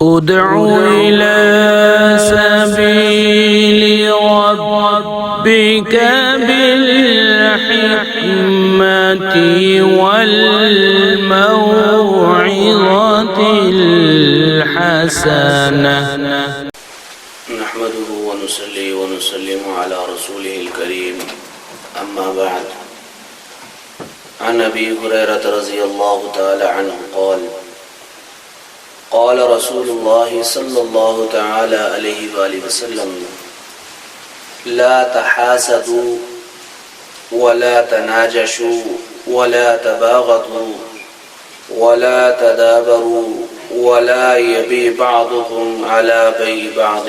ادع إلى سبيل ربك بالحكمة والموعظة الحسنة. نحمده ونصلي ونسلم على رسوله الكريم، أما بعد. عن أبي هريرة رضي الله تعالى عنه قال قال رسول الله صلى الله تعالى عليه وآله وسلم: لا تحاسدوا ولا تناجشوا ولا تباغضوا ولا تدابروا ولا يبي بعضكم على بيع بعض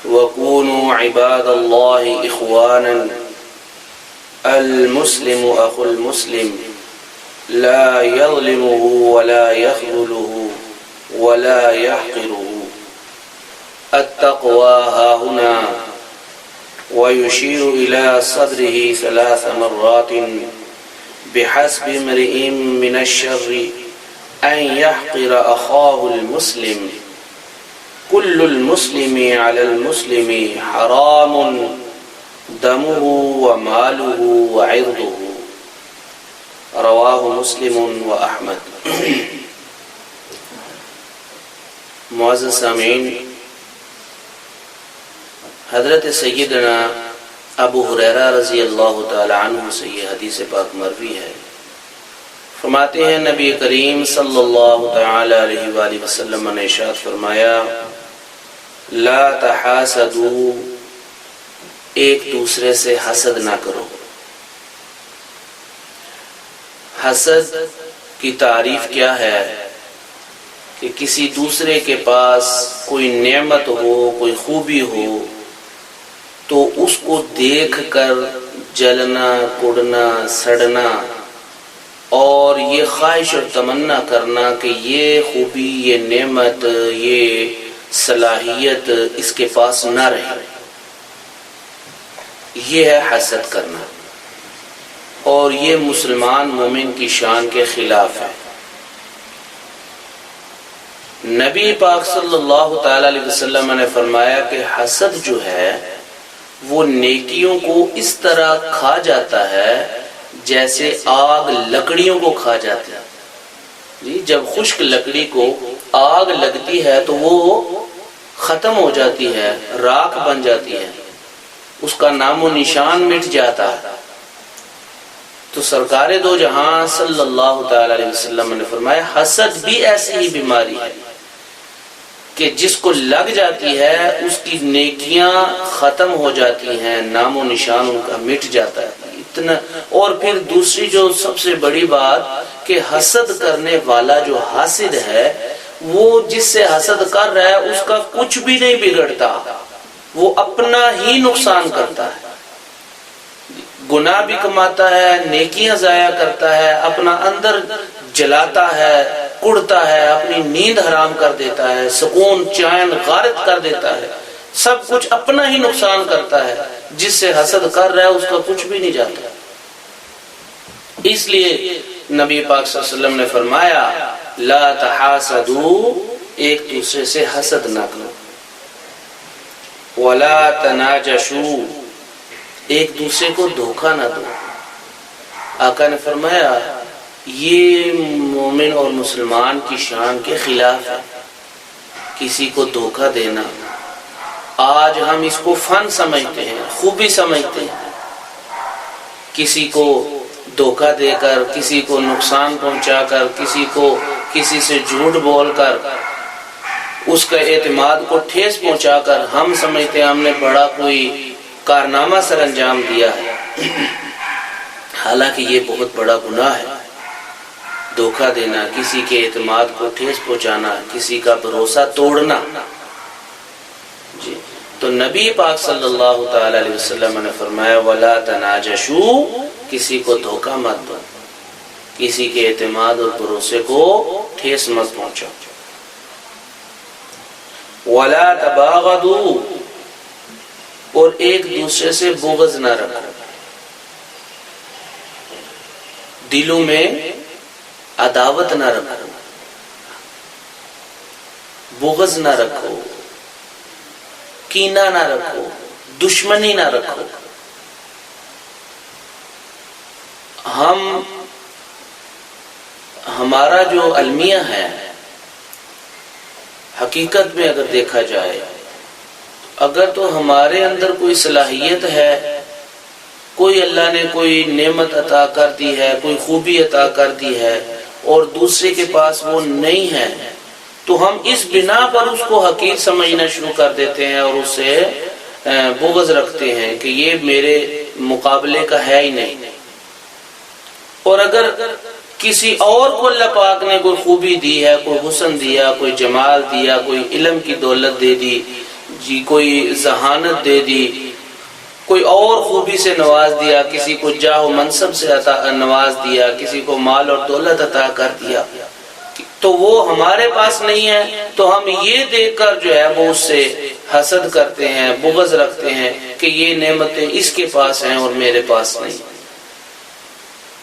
وكونوا عباد الله إخوانا. المسلم أخو المسلم لا يظلمه ولا يخذله ولا يحقره. التقوى هاهنا، ويشير إلى صدره 3 مرات: بحسب امرئ من الشر أن يحقر أخاه المسلم. كل المسلم على المسلم حرام دمه وماله وعرضه. رواہ مسلم و احمد. معزز سامعین، حضرت سیدنا ابو ہریرہ رضی اللہ تعالی عنہ سے یہ حدیث پاک مروی ہے. فرماتے ہیں نبی کریم صلی اللہ تعالی علیہ وآلہ وسلم نے ارشاد فرمایا: لا تحاسدوا، ایک دوسرے سے حسد نہ کرو. حسد کی تعریف کیا ہے؟ کہ کسی دوسرے کے پاس کوئی نعمت ہو، کوئی خوبی ہو، تو اس کو دیکھ کر جلنا، کڑنا، سڑنا اور یہ خواہش اور تمنا کرنا کہ یہ خوبی، یہ نعمت، یہ صلاحیت اس کے پاس نہ رہے. یہ ہے حسد کرنا، اور یہ مسلمان مومن کی شان کے خلاف ہے. نبی پاک صلی اللہ تعالی علیہ وسلم نے فرمایا کہ حسد جو ہے وہ نیکیوں کو اس طرح کھا جاتا ہے جیسے آگ لکڑیوں کو کھا جاتی ہے. جی، جب خشک لکڑی کو آگ لگتی ہے تو وہ ختم ہو جاتی ہے، راکھ بن جاتی ہے، اس کا نام و نشان مٹ جاتا ہے. تو سرکار دو جہاں صلی اللہ تعالی علیہ وسلم نے فرمایا حسد بھی ایسی ہی بیماری ہے کہ جس کو لگ جاتی ہے اس کی نیکیاں ختم ہو جاتی ہیں، نام و نشان ان کا مٹ جاتا ہے. اتنا. اور پھر دوسری جو سب سے بڑی بات کہ حسد کرنے والا جو حاسد ہے وہ جس سے حسد کر رہا ہے اس کا کچھ بھی نہیں بگڑتا، وہ اپنا ہی نقصان کرتا ہے، گناہ بھی کماتا ہے، نیکیاں ضائع کرتا ہے، اپنا اندر جلاتا ہے، کڑتا ہے، اپنی نیند حرام کر دیتا ہے، سکون چین غارت کر دیتا ہے، سب کچھ اپنا ہی نقصان کرتا ہے. جس سے حسد کر رہا ہے اس کا کچھ بھی نہیں جاتا. اس لیے نبی پاک صلی اللہ علیہ وسلم نے فرمایا: لا تحاسدوا، ایک دوسرے سے حسد نہ کرو. ولا تناجشوا، ایک دوسرے کو دھوکہ نہ دو. آقا نے فرمایا یہ مومن اور مسلمان کی شان کے خلاف ہے، کسی کو دھوکہ دینا. آج ہم اس کو فن سمجھتے ہیں، خوبی سمجھتے ہیں. کسی کو دھوکہ دے کر، کسی کو نقصان پہنچا کر، کسی سے جھوٹ بول کر، اس کا اعتماد کو ٹھیس پہنچا کر ہم سمجھتے ہیں ہم نے بڑا کوئی کارنامہ سر انجام دیا ہے. حالانکہ یہ بہت بڑا گناہ ہے. دھوکہ دینا، کسی کے اعتماد کو ٹھیس پہنچانا، کسی کا بھروسہ توڑنا. جی، تو نبی پاک صلی اللہ تعالی علیہ وسلم نے فرمایا: ولا تناجشوا، کسی کو دھوکہ مت دو، کسی کے اعتماد اور بھروسے کو ٹھیس مت پہنچاؤ. ولا تباغضوا، اور ایک دوسرے سے بغض نہ رکھو. دلوں میں عداوت نہ رکھو. بغض نہ رکھو، کینہ نہ رکھو، دشمنی نہ رکھو۔ ہمارا جو المیہ ہے، حقیقت میں اگر دیکھا جائے، اگر تو ہمارے اندر کوئی صلاحیت ہے، کوئی اللہ نے کوئی نعمت عطا کر دی ہے، کوئی خوبی عطا کر دی ہے اور دوسرے کے پاس وہ نہیں ہے، تو ہم اس بنا پر اس کو حقیر سمجھنا شروع کر دیتے ہیں اور اس سے بغض رکھتے ہیں کہ یہ میرے مقابلے کا ہے ہی نہیں۔ اور اگر کسی اور کو اللہ پاک نے کوئی خوبی دی ہے، کوئی حسن دیا، کوئی جمال دیا، کوئی علم کی دولت دے دی جی، کوئی ذہانت دے دی، کوئی اور خوبی سے نواز دیا، کسی کو جاہ و منصب سے نواز دیا، کسی کو مال اور دولت عطا کر دیا، تو وہ ہمارے پاس نہیں ہے، تو ہم یہ دیکھ کر جو ہے وہ اس سے حسد کرتے ہیں، بغض رکھتے ہیں کہ یہ نعمتیں اس کے پاس ہیں اور میرے پاس نہیں۔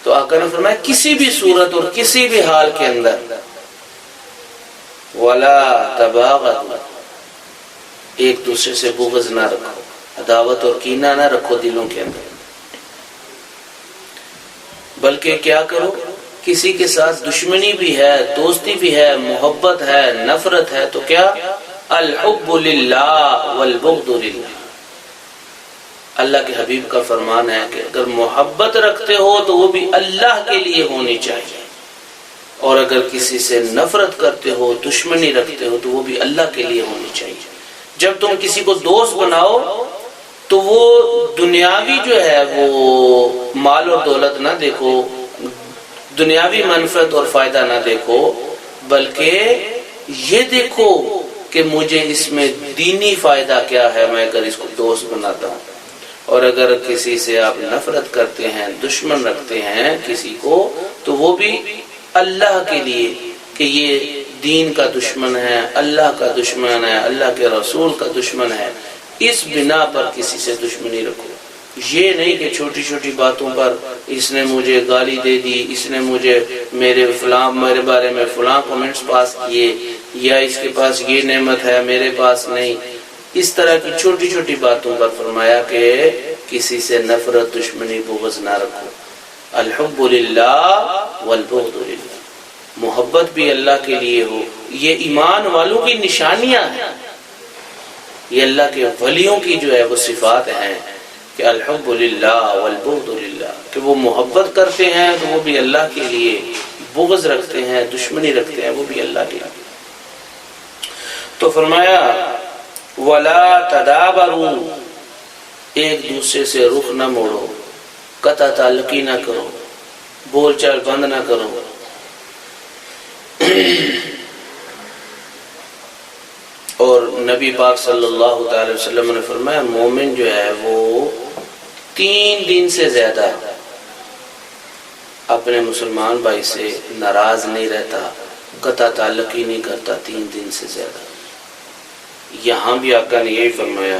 تو آقا نے فرمایا کسی بھی صورت اور کسی بھی حال کے اندر وَلَا تَبَاغَضُوا، ایک دوسرے سے بغض نہ رکھو، عداوت اور کینہ نہ رکھو دلوں کے اندر، بلکہ کیا کرو، کسی کے ساتھ دشمنی بھی ہے، دوستی بھی ہے، محبت ہے، نفرت ہے، تو کیا الحب للہ والبغض للہ۔ اللہ کے حبیب کا فرمان ہے کہ اگر محبت رکھتے ہو تو وہ بھی اللہ کے لیے ہونی چاہیے، اور اگر کسی سے نفرت کرتے ہو، دشمنی رکھتے ہو، تو وہ بھی اللہ کے لیے ہونی چاہیے۔ جب تم کسی کو دوست بناؤ تو وہ دنیاوی جو ہے وہ مال اور دولت نہ دیکھو، دنیاوی منفعت اور فائدہ نہ دیکھو، بلکہ یہ دیکھو کہ مجھے اس میں دینی فائدہ کیا ہے، میں اگر اس کو دوست بناتا ہوں۔ اور اگر کسی سے آپ نفرت کرتے ہیں، دشمن رکھتے ہیں کسی کو، تو وہ بھی اللہ کے لیے کہ یہ دین کا دشمن ہے، اللہ کا دشمن ہے، اللہ کے رسول کا دشمن ہے، اس بنا پر کسی سے دشمنی رکھو۔ یہ نہیں کہ چھوٹی چھوٹی باتوں پر اس نے مجھے گالی دے دی، اس نے مجھے میرے بارے میں فلاں کمنٹس پاس کیے، یا اس کے پاس یہ نعمت ہے میرے پاس نہیں، اس طرح کی چھوٹی چھوٹی باتوں پر فرمایا کہ کسی سے نفرت، دشمنی، بغض نہ رکھو۔ الحب للہ والبغض للہ، محبت بھی اللہ کے لیے ہو، یہ ایمان والوں کی نشانیاں ہیں، یہ اللہ کے ولیوں کی جو ہے وہ صفات ہیں کہ الحب للہ والبغض للہ، کہ وہ محبت کرتے ہیں تو وہ بھی اللہ کے لیے، بغض رکھتے ہیں، دشمنی رکھتے ہیں، وہ بھی اللہ کے لیے۔ تو فرمایا وَلَا تَدَابَرُوا، ایک دوسرے سے رخ نہ موڑو، قطع تعلقی نہ کرو، بول چال بند نہ کرو۔ اور نبی پاک صلی اللہ تعالی وسلم نے فرمایا مومن جو ہے وہ 3 دن سے زیادہ اپنے مسلمان بھائی سے ناراض نہیں رہتا، قطع تعلقی نہیں کرتا 3 دن سے زیادہ۔ یہاں بھی آقا نے یہی فرمایا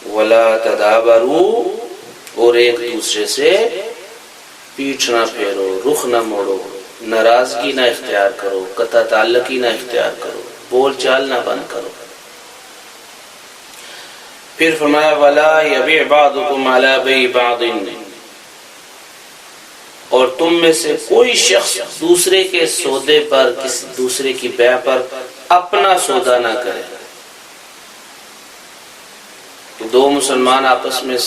وَلَا تَدَابَرُوا، اور ایک دوسرے سے پیٹھ نہ پھیرو، رخ نہ موڑو، ناراضگی نہ اختیار کرو، قطع تعلقی نہ اختیار کرو، بول چال نہ بند کرو۔ پھر فرمایا وَلَا يَبِعْ بَعْضُكُمْ عَلَى بَيْعِ بَعْضٍ، اور تم میں سے کوئی شخص دوسرے کے سودے پر، کسی دوسرے کی بیع پر اپنا سودا نہ کرے۔ دو مسلمان آپس میں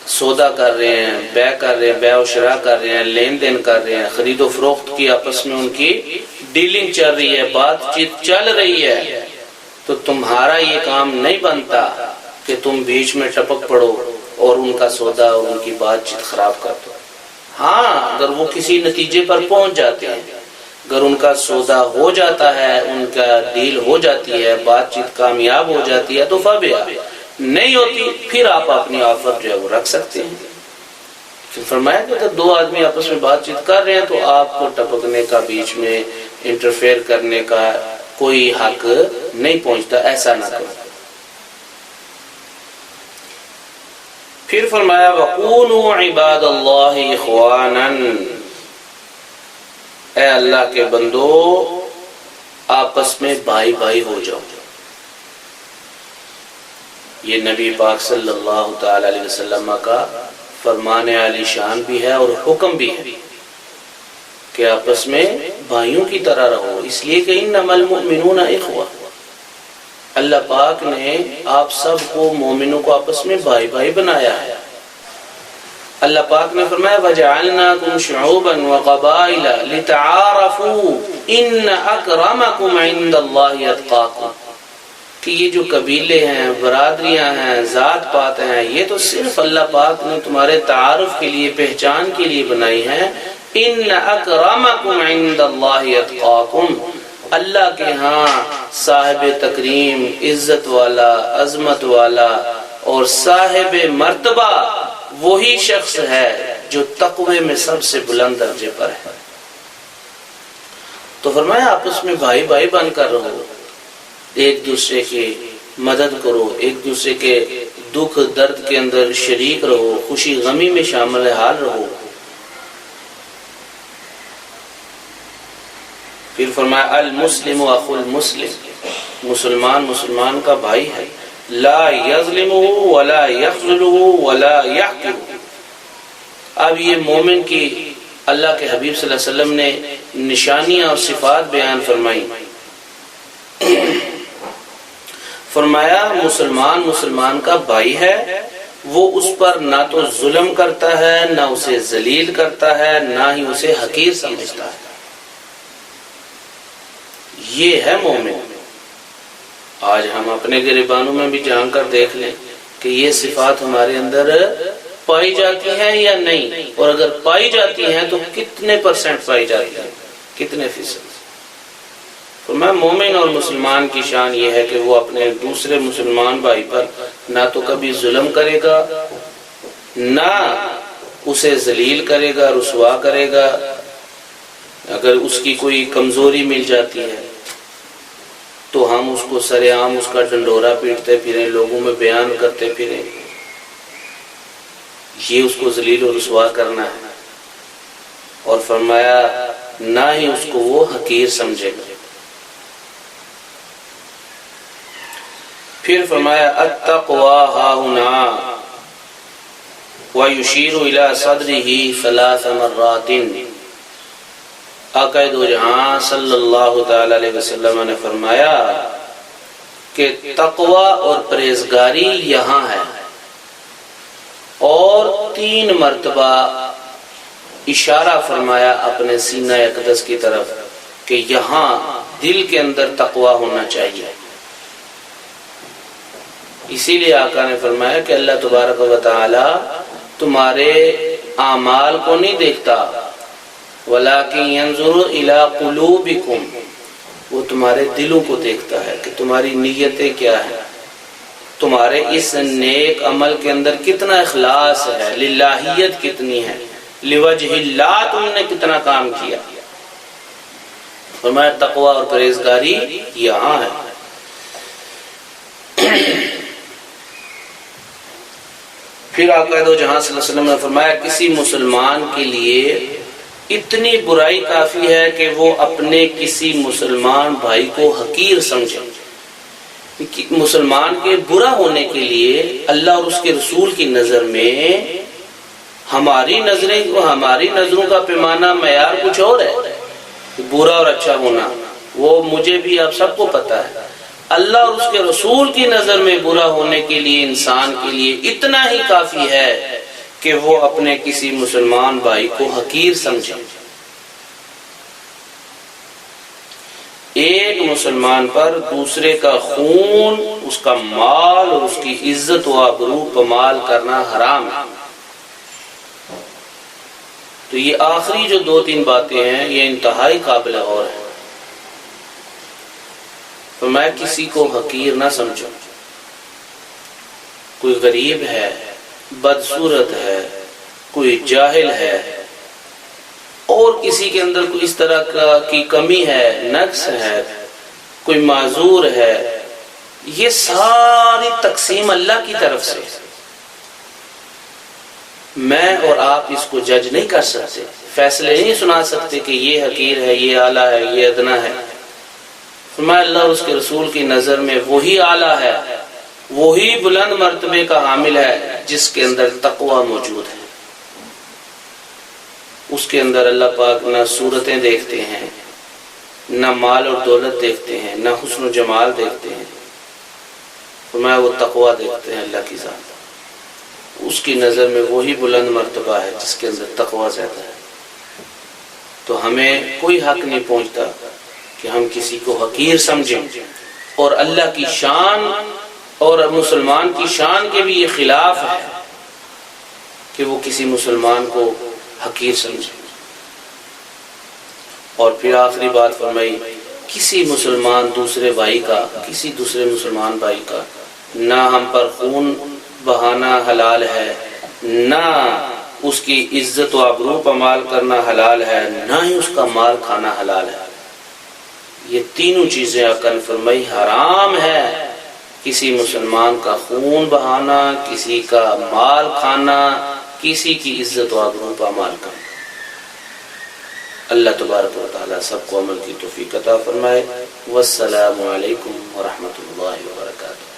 سودا کر رہے ہیں، بیع کر رہے ہیں، بیع و شراء کر رہے ہیں، لین دین کر رہے ہیں، خرید و فروخت کی آپس میں ان کی ڈیلنگ چل رہی ہے، بات چیت چل رہی ہے، تو تمہارا یہ کام نہیں بنتا کہ تم بیچ میں ٹپک پڑو اور ان کا سودا اور ان کی بات چیت خراب کر دو۔ ہاں اگر وہ کسی نتیجے پر پہنچ جاتے ہیں، اگر ان کا سودا ہو جاتا ہے، ان کا ڈیل ہو جاتی ہے، بات چیت کامیاب ہو جاتی ہے تو فبیا، نہیں ہوتی پھر آپ اپنی آفر جو ہے وہ رکھ سکتے ہیں۔ پھر فرمایا کہ اگر 2 آدمی آپس میں بات چیت کر رہے ہیں تو آپ کو ٹپکنے کا، بیچ میں انٹرفیئر کرنے کا کوئی حق نہیں پہنچتا، ایسا نہ کرو۔ پھر فرمایا وَقُولُوا عِبَادَ اللَّهِ إِخْوَانًا، اے اللہ کے بندو آپس آپس میں بھائی بھائی ہو جاؤ۔ یہ نبی پاک صلی اللہ تعالی علیہ وسلم کا فرمان عالی شان بھی ہے اور حکم بھی ہے کہ آپس میں بھائیوں کی طرح رہو، اس لیے کہ انما المؤمنون اخوہ، اللہ پاک نے آپ سب کو مومنوں کو آپس میں بھائی بھائی بنایا ہے۔ اللہ پاک نے فرمایا وَجَعَلْنَاكُمْ شُعُوبًا وَقَبَائِلَ لِتَعَارَفُوا إِنَّ أَكْرَمَكُمْ عِنْدَ اللَّهِ أَتْقَاكُمْ، کہ یہ جو قبیلے ہیں، برادریاں ہیں، ذات پات ہیں، یہ تو صرف اللہ پاک نے تمہارے تعارف کے لیے، پہچان کے لیے بنائی ہیں۔ إِنَّ أَكْرَمَكُمْ عِنْدَ اللَّهِ أَتْقَاكُمْ، اللہ کے ہاں صاحب تکریم، عزت والا، عظمت والا اور صاحب مرتبہ وہی شخص ہے جو تقوی میں سب سے بلند درجے پر ہے۔ تو فرمایا آپس میں بھائی بھائی بن کر رہو، ایک دوسرے کی مدد کرو، ایک دوسرے کے دکھ درد کے اندر شریک رہو، خوشی غمی میں شامل حال رہو۔ پھر فرمایا المسلم اخو المسلم، مسلمان مسلمان کا بھائی ہے، لا یظلمہ ولا یخذلہ ولا یحقرہ۔ اب یہ مومن کی اللہ کے حبیب صلی اللہ علیہ وسلم نے نشانیاں اور صفات بیان فرمائی۔ فرمایا مسلمان مسلمان کا بھائی ہے، وہ اس پر نہ تو ظلم کرتا ہے، نہ اسے ذلیل کرتا ہے، نہ ہی اسے حقیر سمجھتا ہے۔ یہ ہے مومن۔ آج ہم اپنے گریبانوں میں بھی جان کر دیکھ لیں کہ یہ صفات ہمارے اندر پائی جاتی ہیں یا نہیں، اور اگر پائی جاتی ہیں تو کتنے پرسنٹ پائی جاتی ہیں، کتنے فیصد۔ تو میں مومن اور مسلمان کی شان یہ ہے کہ وہ اپنے دوسرے مسلمان بھائی پر نہ تو کبھی ظلم کرے گا، نہ اسے ذلیل کرے گا، رسوا کرے گا۔ اگر اس کی کوئی کمزوری مل جاتی ہے تو ہم اس کو سر عام اس کا ڈنڈورا پیٹتے پھریں، لوگوں میں بیان کرتے پھریں، یہ اس کو ذلیل و رسوا کرنا ہے۔ اور فرمایا نہ ہی اس کو وہ حقیر سمجھے گا۔ پھر فرمایا التقوی ہاہنا ویشیر الی صدرہ ثلاث مرات۔ آقا دو جہاں صلی اللہ تعالی علیہ وسلم نے فرمایا کہ تقوی اور پرہیزگاری یہاں ہے، اور 3 مرتبہ اشارہ فرمایا اپنے سینہ اقدس کی طرف کہ یہاں دل کے اندر تقوی ہونا چاہیے۔ اسی لیے آقا نے فرمایا کہ اللہ تبارک و تعالی تمہارے اعمال کو نہیں دیکھتا، وَلَكِنْ يَنْظُرُ إِلَىٰ قُلُوبِكُمْ، وہ تمہارے دلوں کو دیکھتا ہے کہ تمہاری نیتیں کیا ہیں، تمہارے اس نیک عمل کے اندر کتنا اخلاص ہے، للہیت کتنی ہے، لوجہ اللہ تم نے کتنا کام کیا۔ فرمایا تقوی اور پرہیزگاری یہاں ہے۔ پھر آقا دو جہاں صلی اللہ علیہ وسلم نے فرمایا کسی مسلمان کے لیے اتنی برائی کافی ہے کہ وہ اپنے کسی مسلمان بھائی کو حقیر سمجھے۔ مسلمان کے برا ہونے کے لیے اللہ اور اس کے رسول کی نظر میں ہماری نظروں کا پیمانہ معیار کچھ اور ہے، برا اور اچھا ہونا، وہ مجھے بھی آپ سب کو پتا ہے۔ اللہ اور اس کے رسول کی نظر میں برا ہونے کے لیے انسان کے لیے اتنا ہی کافی ہے کہ وہ اپنے کسی مسلمان بھائی کو حقیر سمجھے۔ ایک مسلمان پر دوسرے کا خون، اس کا مال اور اس کی عزت و آبرو پامال کرنا حرام ہے۔ تو یہ آخری جو 2-3 باتیں ہیں یہ انتہائی قابل غور ہے۔ تو میں کسی کو حقیر نہ سمجھوں، کوئی غریب ہے، بدصورت ہے، کوئی جاہل ہے، اور کسی کے اندر کوئی اس طرح کی کمی ہے، نقص ہے، کوئی معذور ہے، یہ ساری تقسیم اللہ کی طرف سے، میں اور آپ اس کو جج نہیں کر سکتے، فیصلے نہیں سنا سکتے کہ یہ حقیر ہے، یہ اعلیٰ ہے، یہ ادنا ہے۔ فرمایا اللہ اور اس کے رسول کی نظر میں وہی اعلیٰ ہے، وہی بلند مرتبے کا حامل ہے جس کے اندر تقوی موجود ہے۔ اس کے اندر اللہ پاک نہ صورتیں دیکھتے ہیں، نہ مال اور دولت دیکھتے ہیں، نہ حسن و جمال دیکھتے ہیں، فرمایا وہ تقوی دیکھتے ہیں اللہ کی ذات۔ اس کی نظر میں وہی بلند مرتبہ ہے جس کے اندر تقوی زیادہ ہے۔ تو ہمیں کوئی حق نہیں پہنچتا کہ ہم کسی کو حقیر سمجھیں، اور اللہ کی شان اور مسلمان کی شان کے بھی یہ خلاف ہے کہ وہ کسی مسلمان کو حقیر سمجھے۔ اور پھر آخری بات فرمائی، کسی مسلمان دوسرے بھائی کا، کسی دوسرے مسلمان بھائی کا نہ ہم پر خون بہانا حلال ہے، نہ اس کی عزت و آبرو پامال کرنا حلال ہے، نہ ہی اس کا مال کھانا حلال ہے۔ یہ تینوں چیزیں آقا نے فرمائی حرام ہے، کسی مسلمان کا خون بہانا، کسی کا مال کھانا، کسی کی عزت و آبرو پامال کرنا۔ اللہ تبارک و تعالی سب کو عمل کی توفیق عطا فرمائے۔ والسلام علیکم ورحمۃ اللہ وبرکاتہ۔